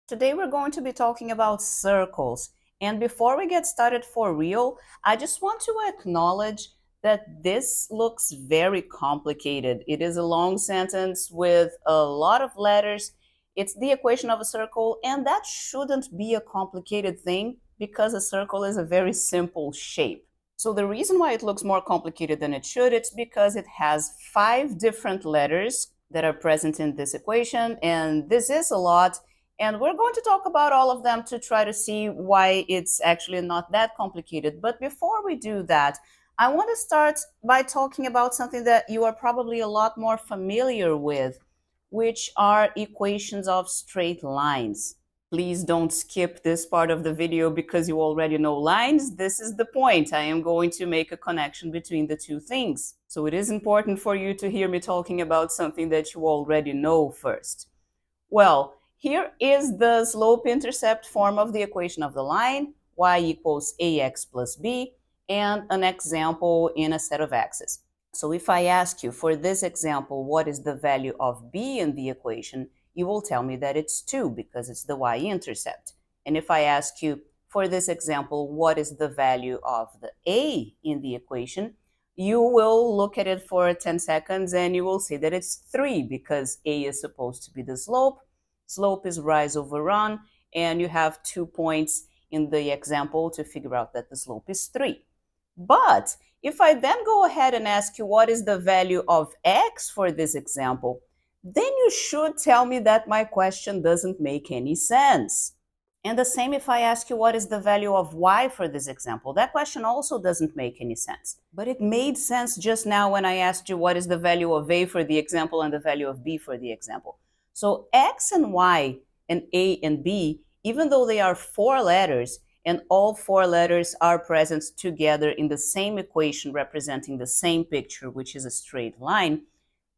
Today we're going to be talking about circles. And before we get started for real, I just want to acknowledge that this looks very complicated. It is a long sentence with a lot of letters. It's the equation of a circle, and that shouldn't be a complicated thing because a circle is a very simple shape. So the reason why it looks more complicated than it should, it's because it has 5 different letters that are present in this equation, and this is a lot. And we're going to talk about all of them to try to see why it's actually not that complicated. But before we do that, I want to start by talking about something that you are probably a lot more familiar with, which are equations of straight lines. Please don't skip this part of the video because you already know lines. This is the point. I am going to make a connection between the two things. So it is important for you to hear me talking about something that you already know first. Well, here is the slope-intercept form of the equation of the line, y equals ax plus b, and an example in a set of axes. So if I ask you for this example, what is the value of b in the equation, you will tell me that it's 2 because it's the y-intercept. And if I ask you for this example, what is the value of the a in the equation, you will look at it for 10 seconds and you will see that it's 3 because a is supposed to be the slope. Slope is rise over run, and you have 2 points in the example to figure out that the slope is 3. But if I then go ahead and ask you what is the value of x for this example, then you should tell me that my question doesn't make any sense. And the same if I ask you what is the value of y for this example. That question also doesn't make any sense. But it made sense just now when I asked you what is the value of a for the example and the value of b for the example. So x and y and a and b, even though they are 4 letters and all 4 letters are present together in the same equation representing the same picture, which is a straight line,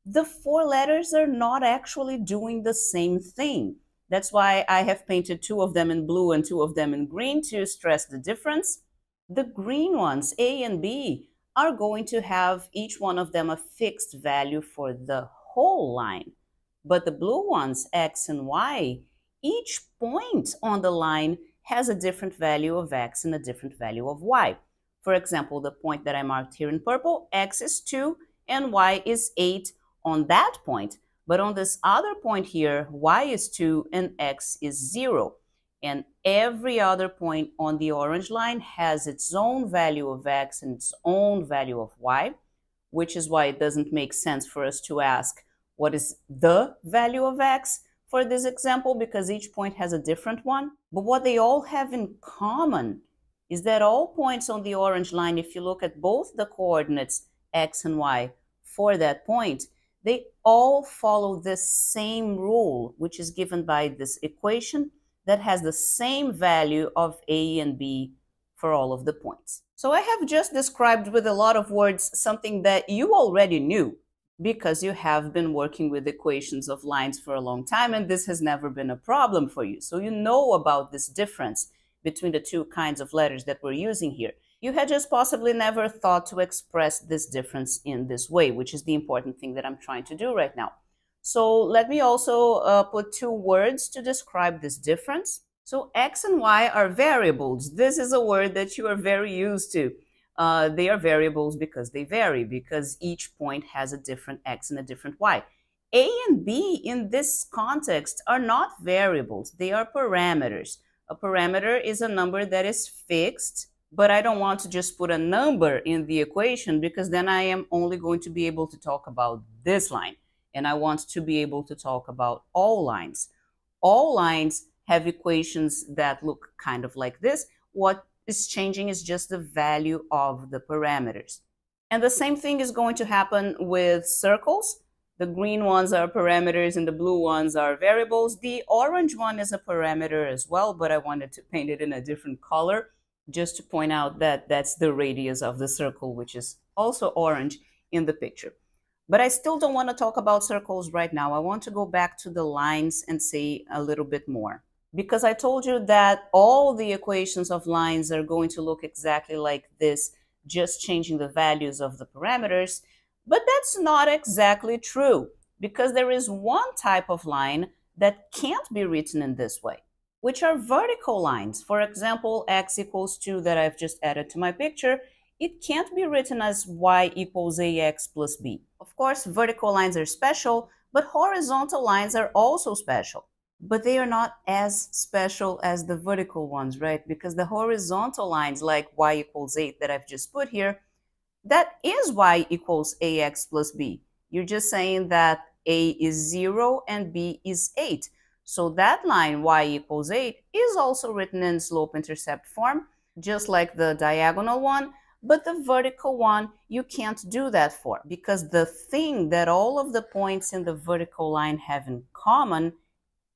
the 4 letters are not actually doing the same thing. That's why I have painted 2 of them in blue and 2 of them in green to stress the difference. The green ones, a and b, are going to have each one of them a fixed value for the whole line. But the blue ones, x and y, each point on the line has a different value of x and a different value of y. For example, the point that I marked here in purple, x is 2 and y is 8 on that point. But on this other point here, y is 2 and x is 0. And every other point on the orange line has its own value of x and its own value of y, which is why it doesn't make sense for us to ask what is the value of x for this example, because each point has a different one. But what they all have in common is that all points on the orange line, if you look at both the coordinates x and y for that point, they all follow the same rule, which is given by this equation that has the same value of a and b for all of the points. So I have just described with a lot of words something that you already knew, because you have been working with equations of lines for a long time and this has never been a problem for you. So you know about this difference between the 2 kinds of letters that we're using here. You had just possibly never thought to express this difference in this way, which is the important thing that I'm trying to do right now. So let me also put 2 words to describe this difference. So x and y are variables. This is a word that you are very used to. They are variables because they vary, because each point has a different x and a different y. A and b in this context are not variables, they are parameters. A parameter is a number that is fixed, but I don't want to just put a number in the equation because then I am only going to be able to talk about this line. And I want to be able to talk about all lines. All lines have equations that look kind of like this. What is changing is just the value of the parameters. And the same thing is going to happen with circles. The green ones are parameters and the blue ones are variables. The orange one is a parameter as well, but I wanted to paint it in a different color just to point out that that's the radius of the circle, which is also orange in the picture. But I still don't want to talk about circles right now. I want to go back to the lines and say a little bit more. Because I told you that all the equations of lines are going to look exactly like this, just changing the values of the parameters. But that's not exactly true, because there is one type of line that can't be written in this way. which are vertical lines. For example, x equals 2 that I've just added to my picture, it can't be written as y equals ax plus b. Of course, vertical lines are special, but horizontal lines are also special. But they are not as special as the vertical ones, right? Because the horizontal lines like y equals 8 that I've just put here, that is y equals ax plus b. You're just saying that a is 0 and b is 8. So that line y equals 8 is also written in slope-intercept form, just like the diagonal one, but the vertical one you can't do that for, because the thing that all of the points in the vertical line have in common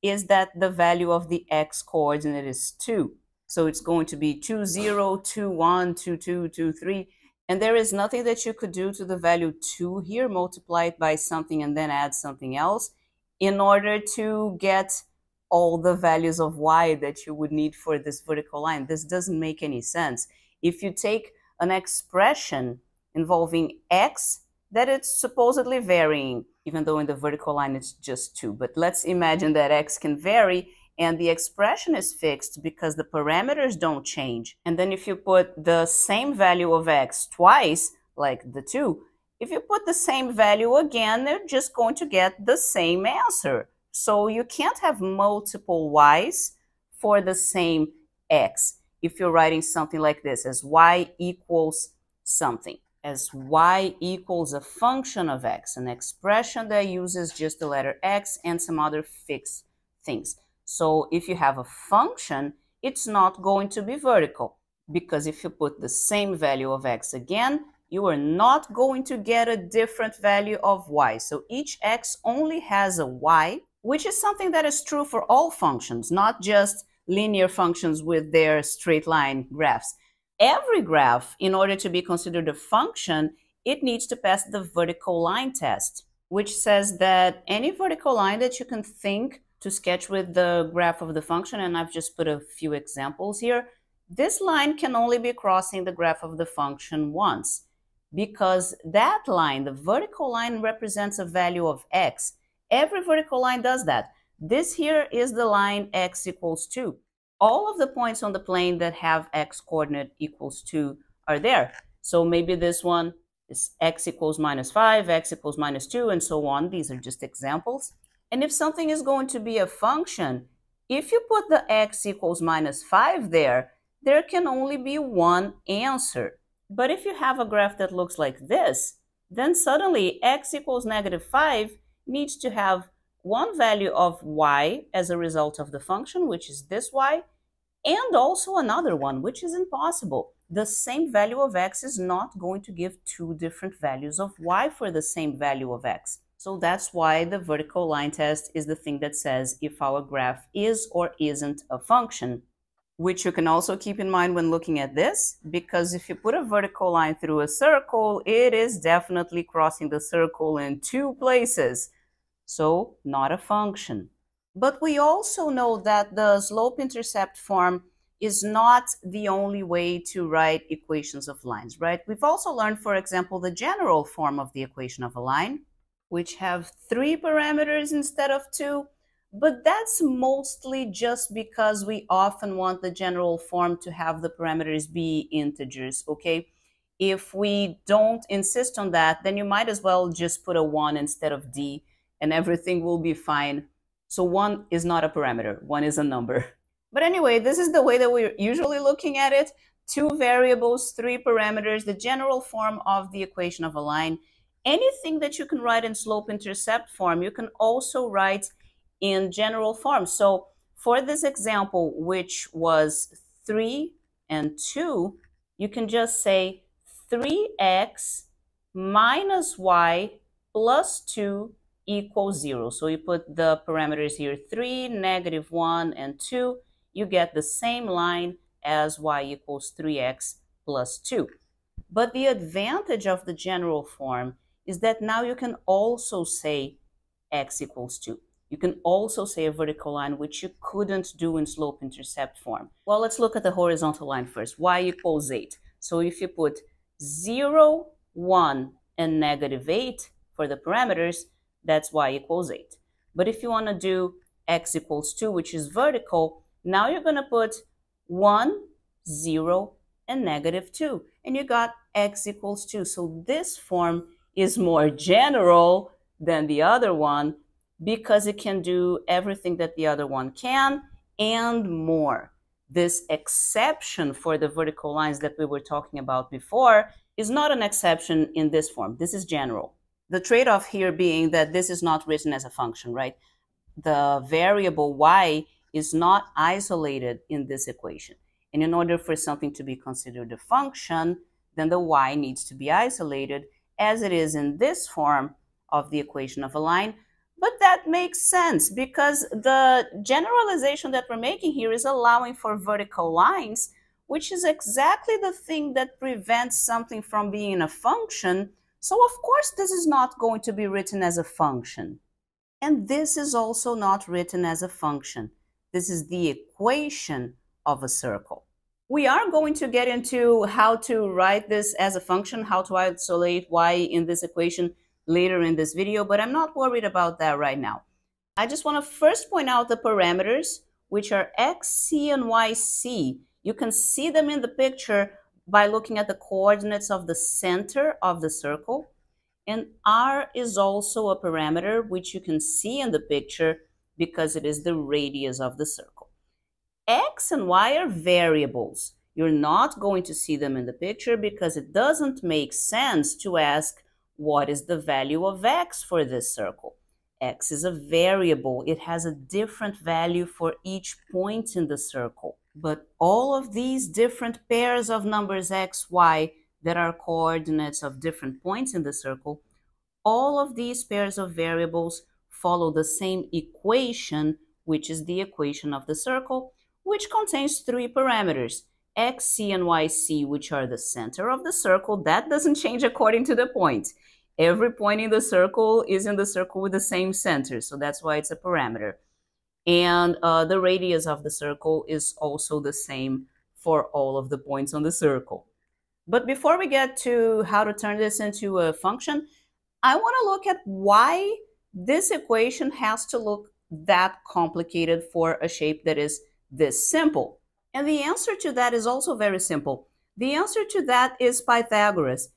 is that the value of the x coordinate is 2. So it's going to be 2, 0, 2, 1, 2, 2, 2, 3. And there is nothing that you could do to the value 2 here, multiply it by something and then add something else in order to get all the values of y that you would need for this vertical line. This doesn't make any sense. If you take an expression involving x that it's supposedly varying, even though in the vertical line it's just 2. But let's imagine that x can vary and the expression is fixed because the parameters don't change. And then if you put the same value of x twice, like the 2, if you put the same value again, they're just going to get the same answer. So you can't have multiple y's for the same x if you're writing something like this as y equals something, as y equals a function of x, an expression that uses just the letter x and some other fixed things. So if you have a function, it's not going to be vertical, because if you put the same value of x again, you are not going to get a different value of y. So each x only has a y, which is something that is true for all functions, not just linear functions with their straight line graphs. Every graph, in order to be considered a function, it needs to pass the vertical line test, which says that any vertical line that you can think to sketch with the graph of the function, and I've just put a few examples here, this line can only be crossing the graph of the function once, because that line, the vertical line, represents a value of x. Every vertical line does that. This here is the line x equals 2. All of the points on the plane that have x coordinate equals 2 are there. So maybe this one is x equals minus 5, x equals minus 2, and so on. These are just examples. And if something is going to be a function, if you put the x equals minus 5 there can only be one answer. But if you have a graph that looks like this, then suddenly x equals negative 5 needs to have one value of y as a result of the function, which is this y, and also another one, which is impossible. The same value of x is not going to give two different values of y for the same value of x. So that's why the vertical line test is the thing that says if our graph is or isn't a function, which you can also keep in mind when looking at this, because if you put a vertical line through a circle, it is definitely crossing the circle in two places. So not a function. But we also know that the slope-intercept form is not the only way to write equations of lines, right? We've also learned, for example, the general form of the equation of a line, which have 3 parameters instead of 2, but that's mostly just because we often want the general form to have the parameters be integers, okay? If we don't insist on that, then you might as well just put a 1 instead of d, and everything will be fine. So 1 is not a parameter, 1 is a number. But anyway, this is the way that we're usually looking at it. 2 variables, 3 parameters, the general form of the equation of a line. Anything that you can write in slope-intercept form, you can also write in general form. So for this example, which was 3 and 2, you can just say 3x minus y plus 2 equals 0. So you put the parameters here, 3, negative 1, and 2. You get the same line as y equals 3x plus 2. But the advantage of the general form is that now you can also say x equals 2. You can also say a vertical line, which you couldn't do in slope-intercept form. Well, let's look at the horizontal line first, y equals 8. So if you put 0, 1, and negative 8 for the parameters, that's y equals 8. But if you want to do x equals 2, which is vertical, Now you're going to put 1, 0, and -2. And you got x equals 2. So this form is more general than the other one because it can do everything that the other one can and more. This exception for the vertical lines that we were talking about before is not an exception in this form. This is general. The trade-off here being that this is not written as a function, right? The variable y is not isolated in this equation. And in order for something to be considered a function, then the y needs to be isolated as it is in this form of the equation of a line. But that makes sense because the generalization that we're making here is allowing for vertical lines, which is exactly the thing that prevents something from being a function. So of course this is not going to be written as a function. And this is also not written as a function. This is the equation of a circle. We are going to get into how to write this as a function, how to isolate y in this equation later in this video, but I'm not worried about that right now. I just want to first point out the parameters, which are xc and yc. You can see them in the picture by looking at the coordinates of the center of the circle. And r is also a parameter, which you can see in the picture because it is the radius of the circle. X and y are variables. You're not going to see them in the picture because it doesn't make sense to ask what is the value of x for this circle. X is a variable. It has a different value for each point in the circle. But all of these different pairs of numbers x, y that are coordinates of different points in the circle, all of these pairs of variables follow the same equation, which is the equation of the circle, which contains three parameters, xc and yc, which are the center of the circle. That doesn't change according to the point. Every point in the circle is in the circle with the same center, so that's why it's a parameter. And the radius of the circle is also the same for all of the points on the circle. But before we get to how to turn this into a function, I want to look at why this equation has to look that complicated for a shape that is this simple. And the answer to that is also very simple. The answer to that is Pythagoras.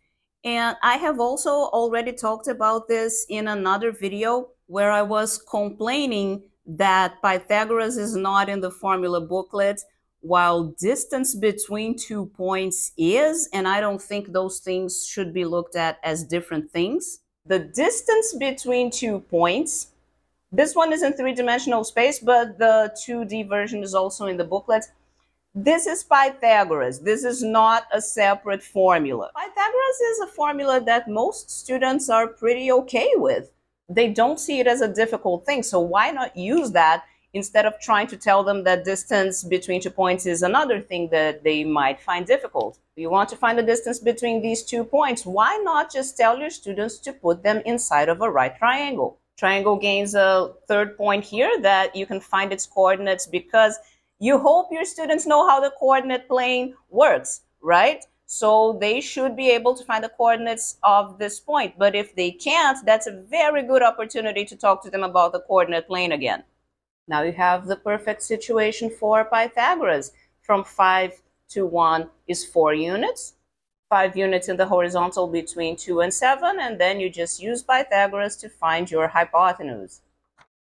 And I have also already talked about this in another video where I was complaining that Pythagoras is not in the formula booklet, while distance between 2 points is, and I don't think those things should be looked at as different things. The distance between 2 points, this one is in three-dimensional space, but the 2D version is also in the booklet. This is Pythagoras. This is not a separate formula. Pythagoras is a formula that most students are pretty okay with. They don't see it as a difficult thing, so why not use that instead of trying to tell them that distance between 2 points is another thing that they might find difficult? If you want to find the distance between these 2 points, why not just tell your students to put them inside of a right triangle? Triangle gains a third point here that you can find its coordinates because you hope your students know how the coordinate plane works, right? So they should be able to find the coordinates of this point. But if they can't, that's a very good opportunity to talk to them about the coordinate plane again. Now you have the perfect situation for Pythagoras. From 5 to 1 is 4 units. 5 units in the horizontal between 2 and 7, and then you just use Pythagoras to find your hypotenuse.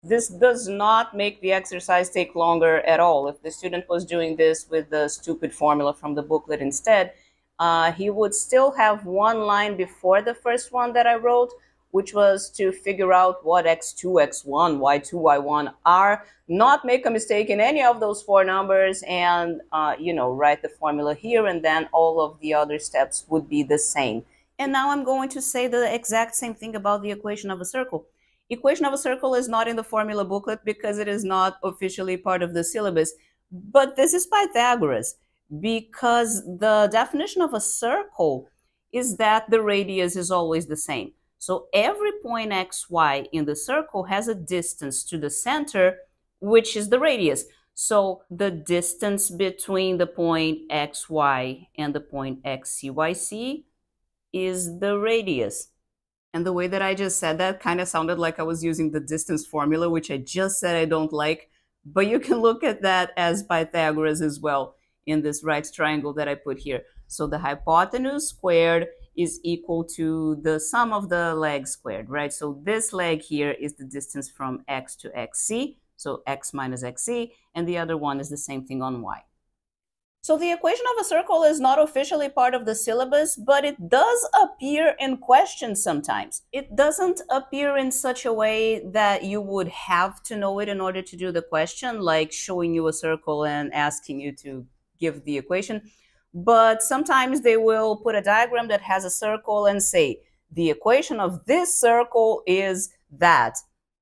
This does not make the exercise take longer at all. If the student was doing this with the stupid formula from the booklet instead, he would still have one line before the first one that I wrote, which was to figure out what x2, x1, y2, y1 are, not make a mistake in any of those 4 numbers, and write the formula here, and then all of the other steps would be the same. And now I'm going to say the exact same thing about the equation of a circle. Equation of a circle is not in the formula booklet because it is not officially part of the syllabus, but this is Pythagoras because the definition of a circle is that the radius is always the same. So every point x, y in the circle has a distance to the center, which is the radius. So the distance between the point x, y and the point x, c, y, c is the radius. And the way that I just said that kind of sounded like I was using the distance formula, which I just said I don't like. But you can look at that as Pythagoras as well in this right triangle that I put here. So the hypotenuse squared is equal to the sum of the legs squared, right? So this leg here is the distance from x to xc, so x minus xc, and the other one is the same thing on y. So the equation of a circle is not officially part of the syllabus, but it does appear in questions sometimes. It doesn't appear in such a way that you would have to know it in order to do the question, like showing you a circle and asking you to give the equation. But sometimes they will put a diagram that has a circle and say, the equation of this circle is that.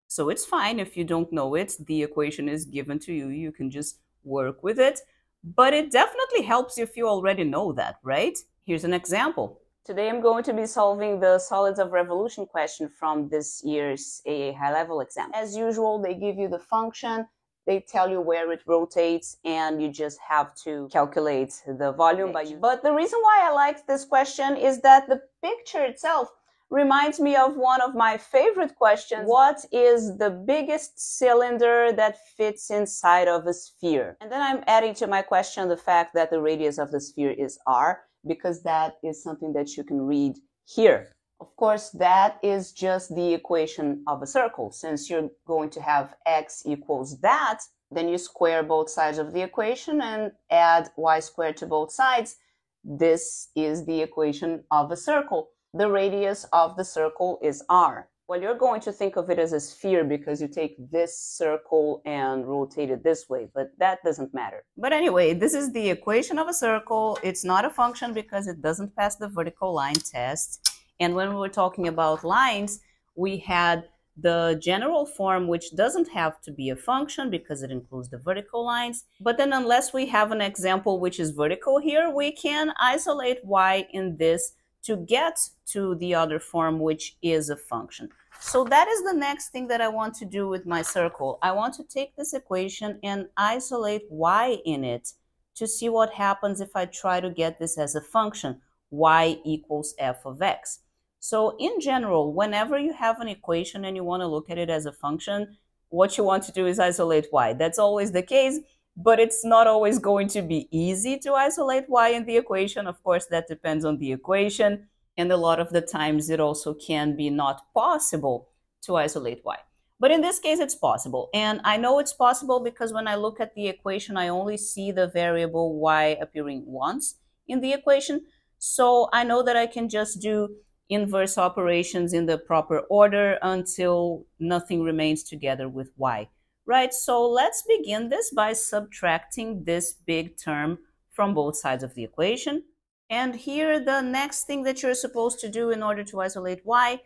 So it's fine if you don't know it. The equation is given to you. You can just work with it. But it definitely helps if you already know that, right? Here's an example. Today I'm going to be solving the solids of revolution question from this year's AA high-level exam. As usual, they give you the function, they tell you where it rotates, and you just have to calculate the volume by you. But the reason why I liked this question is that the picture itself reminds me of one of my favorite questions. What is the biggest cylinder that fits inside of a sphere? And then I'm adding to my question the fact that the radius of the sphere is r, because that is something that you can read here. Of course, that is just the equation of a circle. Since you're going to have x equals that, then you square both sides of the equation and add y squared to both sides. This is the equation of a circle. The radius of the circle is r. Well, you're going to think of it as a sphere because you take this circle and rotate it this way, but that doesn't matter. But anyway, this is the equation of a circle. It's not a function because it doesn't pass the vertical line test. And when we were talking about lines, we had the general form, which doesn't have to be a function because it includes the vertical lines. But then unless we have an example which is vertical here, we can isolate y in this to get to the other form, which is a function. So that is the next thing that I want to do with my circle. I want to take this equation and isolate y in it to see what happens if I try to get this as a function, y equals f of x. So in general, whenever you have an equation and you want to look at it as a function, what you want to do is isolate y. That's always the case, but it's not always going to be easy to isolate y in the equation. Of course, that depends on the equation. And a lot of the times it also can be not possible to isolate y. But in this case, it's possible. And I know it's possible because when I look at the equation, I only see the variable y appearing once in the equation. So I know that I can just do inverse operations in the proper order until nothing remains together with y. Right, so let's begin this by subtracting this big term from both sides of the equation. And here, the next thing that you're supposed to do in order to isolate y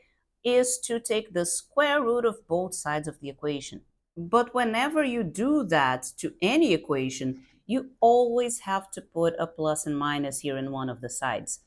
is to take the square root of both sides of the equation. But whenever you do that to any equation, you always have to put a plus and minus here in one of the sides.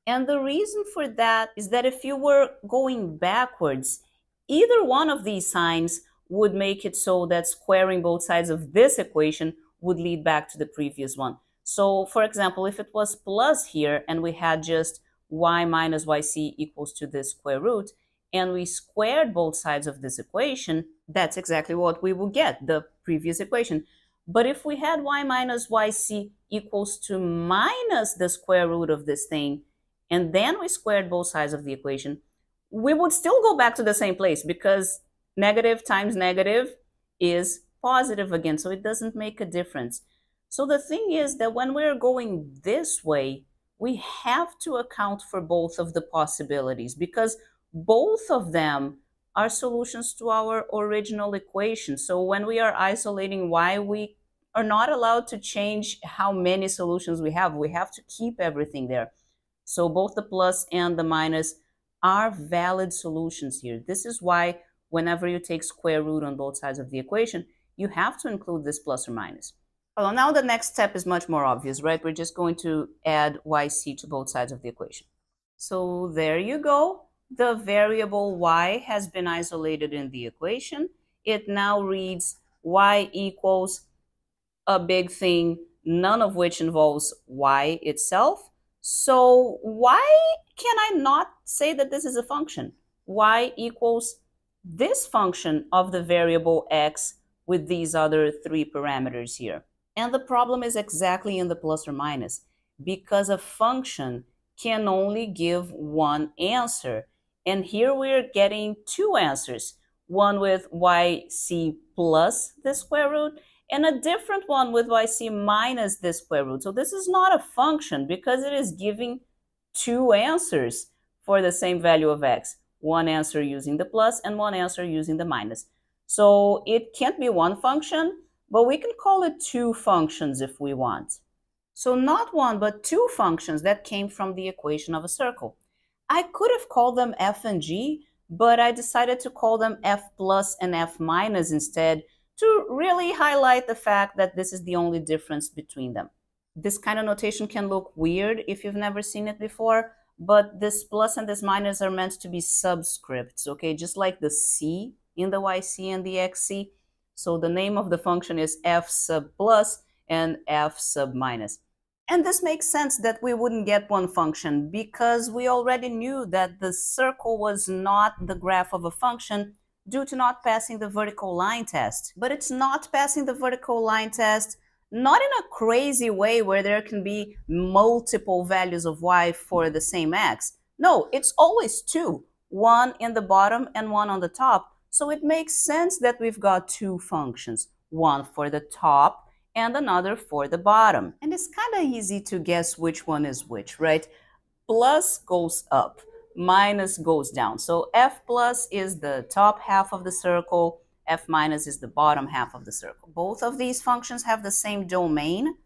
And the reason for that is that if you were going backwards, either one of these signs would make it so that squaring both sides of this equation would lead back to the previous one. So, for example, if it was plus here and we had just y minus yc equals to this square root, and we squared both sides of this equation, that's exactly what we will get, the previous equation. But if we had y minus yc equals to minus the square root of this thing, and then we squared both sides of the equation, we would still go back to the same place because negative times negative is positive again, so it doesn't make a difference. So the thing is that when we're going this way, we have to account for both of the possibilities because both of them are solutions to our original equation. So when we are isolating y, we are not allowed to change how many solutions we have. We have to keep everything there. So both the plus and the minus are valid solutions here. This is why whenever you take square root on both sides of the equation, you have to include this plus or minus. Well, now the next step is much more obvious, right? We're just going to add yc to both sides of the equation. So there you go. The variable y has been isolated in the equation. It now reads y equals a big thing, none of which involves y itself. So why can I not say that this is a function? Y equals this function of the variable x with these other three parameters here. And the problem is exactly in the plus or minus, because a function can only give one answer. And here we're getting two answers, one with yc plus the square root and a different one with yc minus the square root. So this is not a function because it is giving two answers for the same value of x, one answer using the plus and one answer using the minus. So it can't be one function, but we can call it two functions if we want. So not one, but two functions that came from the equation of a circle. I could have called them f and g, but I decided to call them f plus and f minus instead to really highlight the fact that this is the only difference between them. This kind of notation can look weird if you've never seen it before, but this plus and this minus are meant to be subscripts, okay? Just like the c in the yc and the xc. So the name of the function is f sub plus and f sub minus. And this makes sense that we wouldn't get one function because we already knew that the circle was not the graph of a function due to not passing the vertical line test. But it's not passing the vertical line test not in a crazy way where there can be multiple values of y for the same x. No, it's always two, one in the bottom and one on the top. So it makes sense that we've got two functions, one for the top and another for the bottom. And it's kind of easy to guess which one is which, right? Plus goes up, minus goes down. So f plus is the top half of the circle, f minus is the bottom half of the circle. Both of these functions have the same domain,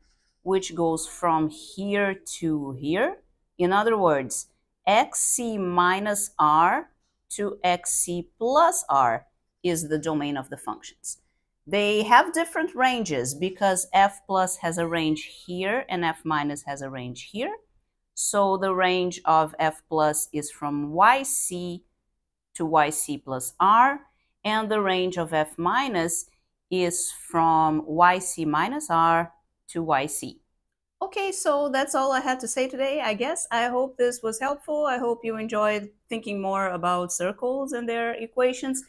which goes from here to here. In other words, xc minus r to xc plus r is the domain of the functions. They have different ranges because f plus has a range here and f minus has a range here. So the range of f plus is from yc to yc plus r, and the range of f minus is from yc minus r to yc. Okay, so that's all I had to say today, I guess. I hope this was helpful. I hope you enjoyed thinking more about circles and their equations.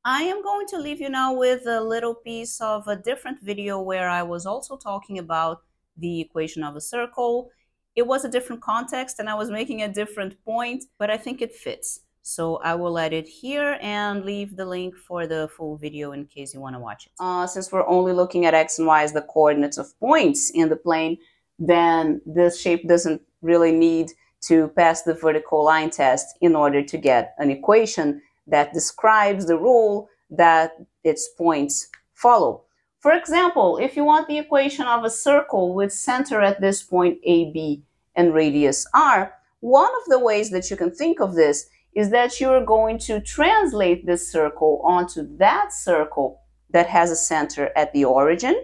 I am going to leave you now with a little piece of a different video where I was also talking about the equation of a circle. It was a different context and I was making a different point, but I think it fits. So I will add it here and leave the link for the full video in case you want to watch it. Since we're only looking at x and y as the coordinates of points in the plane, then this shape doesn't really need to pass the vertical line test in order to get an equation that describes the rule that its points follow. For example, if you want the equation of a circle with center at this point AB and radius r, one of the ways that you can think of this is that you're going to translate this circle onto that circle that has a center at the origin.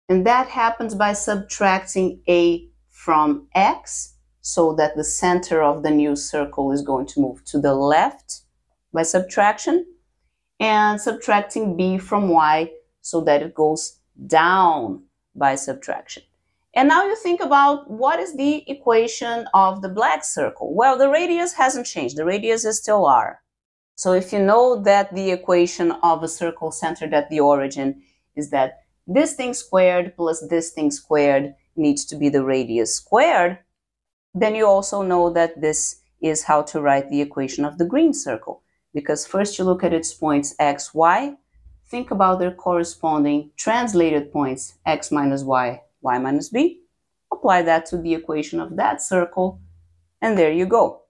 And that happens by subtracting a from x so that the center of the new circle is going to move to the left by subtraction, and subtracting b from y so that it goes down by subtraction. And now you think about what is the equation of the black circle. Well, the radius hasn't changed. The radius is still r. So if you know that the equation of a circle centered at the origin is that this thing squared plus this thing squared needs to be the radius squared, then you also know that this is how to write the equation of the green circle. Because first you look at its points x, y, think about their corresponding translated points x minus y, y minus b, apply that to the equation of that circle, and there you go.